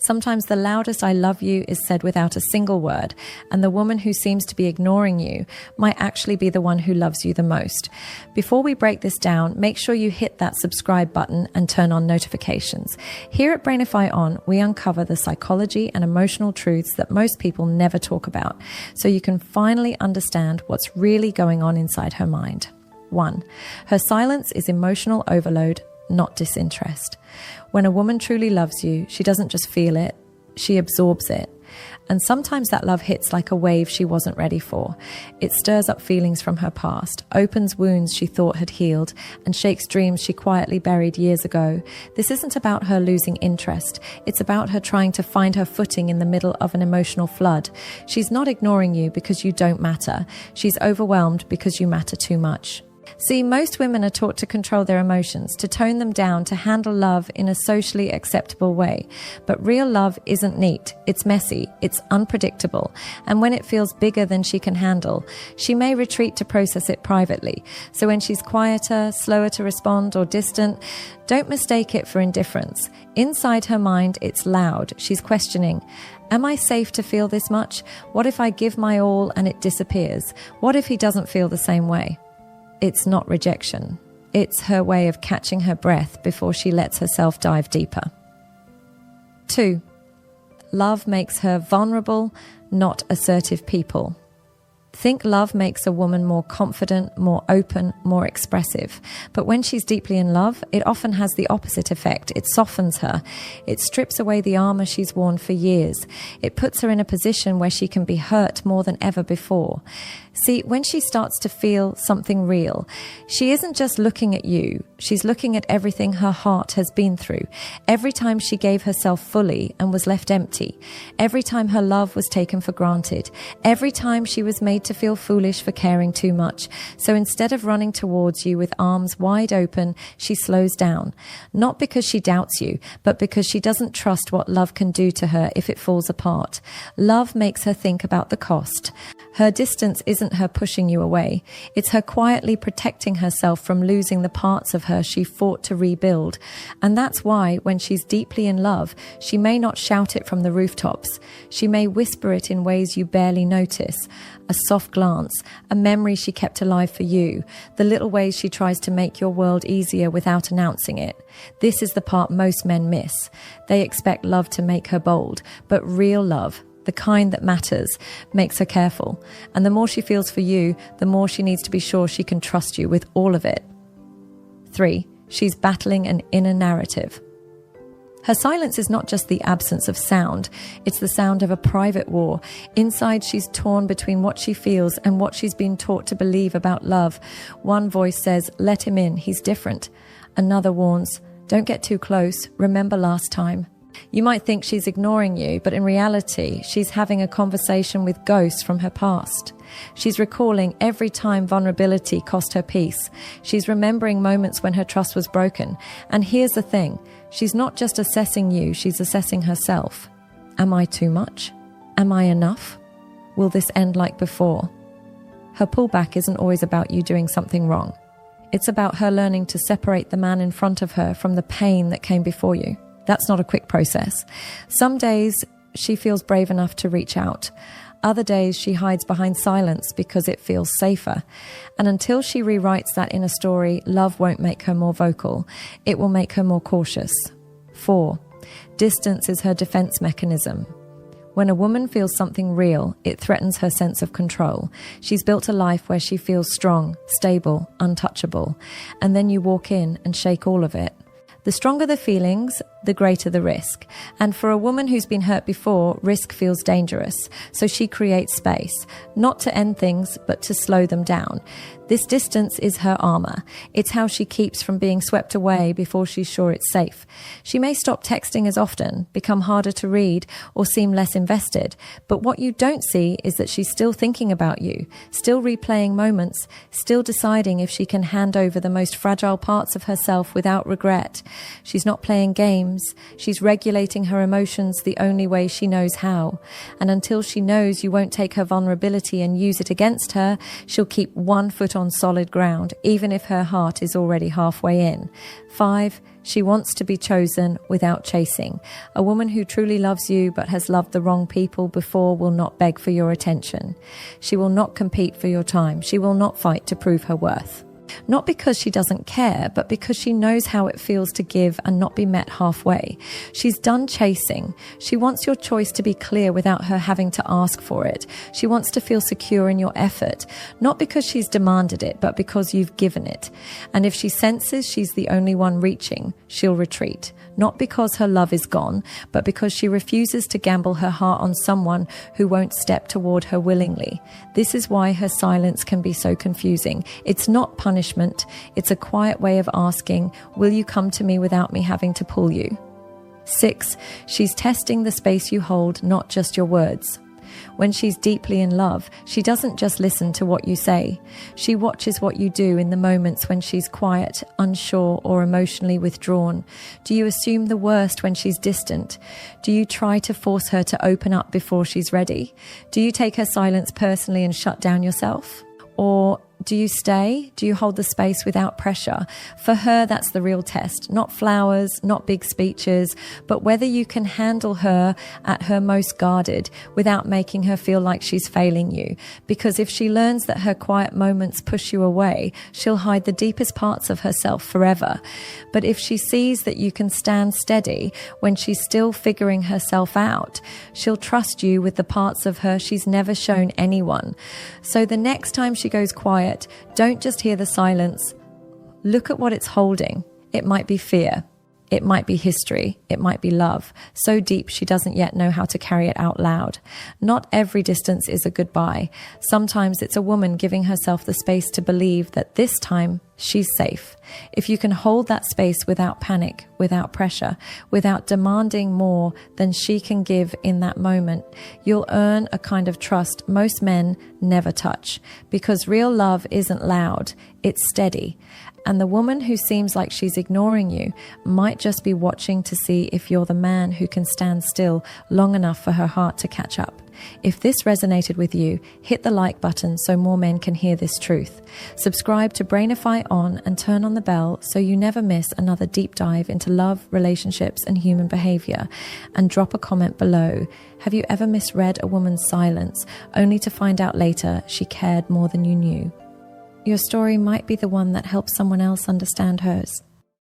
Sometimes the loudest I love you is said without a single word, and the woman who seems to be ignoring you might actually be the one who loves you the most. Before we break this down, make sure you hit that subscribe button and turn on notifications. Here at Brainify On, we uncover the psychology and emotional truths that most people never talk about, so you can finally understand what's really going on inside her mind. 1. Her silence is emotional overload, not disinterest. When a woman truly loves you, she doesn't just feel it, she absorbs it. And sometimes that love hits like a wave she wasn't ready for. It stirs up feelings from her past, opens wounds she thought had healed, and shakes dreams she quietly buried years ago. This isn't about her losing interest. It's about her trying to find her footing in the middle of an emotional flood. She's not ignoring you because you don't matter. She's overwhelmed because you matter too much. See, most women are taught to control their emotions, to tone them down, to handle love in a socially acceptable way. But real love isn't neat. It's messy. It's unpredictable. And when it feels bigger than she can handle, she may retreat to process it privately. So when she's quieter, slower to respond, or distant, don't mistake it for indifference. Inside her mind, it's loud. She's questioning, am I safe to feel this much? What if I give my all and it disappears? What if he doesn't feel the same way? It's not rejection. It's her way of catching her breath before she lets herself dive deeper. 2. Love makes her vulnerable, not assertive people. Think love makes a woman more confident, more open, more expressive. But when she's deeply in love, it often has the opposite effect. It softens her. It strips away the armor she's worn for years. It puts her in a position where she can be hurt more than ever before. See, when she starts to feel something real, she isn't just looking at you. She's looking at everything her heart has been through. Every time she gave herself fully and was left empty. Every time her love was taken for granted. Every time she was made to feel foolish for caring too much. So instead of running towards you with arms wide open, she slows down. Not because she doubts you, but because she doesn't trust what love can do to her if it falls apart. Love makes her think about the cost. Her distance isn't her pushing you away. It's her quietly protecting herself from losing the parts of her she fought to rebuild. And that's why, when she's deeply in love, she may not shout it from the rooftops. She may whisper it in ways you barely notice. A soft glance, a memory she kept alive for you, the little ways she tries to make your world easier without announcing it. This is the part most men miss. They expect love to make her bold, but real love, the kind that matters, makes her careful. And the more she feels for you, the more she needs to be sure she can trust you with all of it. 3. She's battling an inner narrative. Her silence is not just the absence of sound, it's the sound of a private war. Inside, she's torn between what she feels and what she's been taught to believe about love. One voice says, let him in, he's different. Another warns, don't get too close, remember last time. You might think she's ignoring you, but in reality, she's having a conversation with ghosts from her past. She's recalling every time vulnerability cost her peace. She's remembering moments when her trust was broken. And here's the thing, she's not just assessing you, she's assessing herself. Am I too much? Am I enough? Will this end like before? Her pullback isn't always about you doing something wrong. It's about her learning to separate the man in front of her from the pain that came before you. That's not a quick process. Some days she feels brave enough to reach out. Other days she hides behind silence because it feels safer. And until she rewrites that inner story, love won't make her more vocal. It will make her more cautious. 4. Distance is her defense mechanism. When a woman feels something real, it threatens her sense of control. She's built a life where she feels strong, stable, untouchable. And then you walk in and shake all of it. The stronger the feelings, the greater the risk. And for a woman who's been hurt before, risk feels dangerous. So she creates space, not to end things, but to slow them down. This distance is her armor. It's how she keeps from being swept away before she's sure it's safe. She may stop texting as often, become harder to read, or seem less invested. But what you don't see is that she's still thinking about you, still replaying moments, still deciding if she can hand over the most fragile parts of herself without regret. She's not playing games. She's regulating her emotions the only way she knows how. And until she knows you won't take her vulnerability and use it against her, she'll keep one foot on solid ground, even if her heart is already halfway in. 5, she wants to be chosen without chasing. A woman who truly loves you but has loved the wrong people before will not beg for your attention. She will not compete for your time. She will not fight to prove her worth. Not because she doesn't care, but because she knows how it feels to give and not be met halfway. She's done chasing. She wants your choice to be clear without her having to ask for it. She wants to feel secure in your effort, not because she's demanded it, but because you've given it. And if she senses she's the only one reaching, she'll retreat. Not because her love is gone, but because she refuses to gamble her heart on someone who won't step toward her willingly. This is why her silence can be so confusing. It's not punishment. It's a quiet way of asking, will you come to me without me having to pull you? 6, she's testing the space you hold, not just your words. When she's deeply in love, she doesn't just listen to what you say. She watches what you do in the moments when she's quiet, unsure, or emotionally withdrawn. Do you assume the worst when she's distant? Do you try to force her to open up before she's ready? Do you take her silence personally and shut down yourself? Or do you stay? Do you hold the space without pressure? For her, that's the real test. Not flowers, not big speeches, but whether you can handle her at her most guarded without making her feel like she's failing you. Because if she learns that her quiet moments push you away, she'll hide the deepest parts of herself forever. But if she sees that you can stand steady when she's still figuring herself out, she'll trust you with the parts of her she's never shown anyone. So the next time she goes quiet, don't just hear the silence. Look at what it's holding. It might be fear. It might be history. It might be love. So deep she doesn't yet know how to carry it out loud. Not every distance is a goodbye. Sometimes it's a woman giving herself the space to believe that this time she's safe. If you can hold that space without panic, without pressure, without demanding more than she can give in that moment, you'll earn a kind of trust most men never touch. Because real love isn't loud, it's steady. And the woman who seems like she's ignoring you might just be watching to see if you're the man who can stand still long enough for her heart to catch up. If this resonated with you, hit the like button so more men can hear this truth. Subscribe to Brainify On and turn on the bell so you never miss another deep dive into love, relationships, and human behavior. And drop a comment below. Have you ever misread a woman's silence only to find out later she cared more than you knew? Your story might be the one that helps someone else understand hers.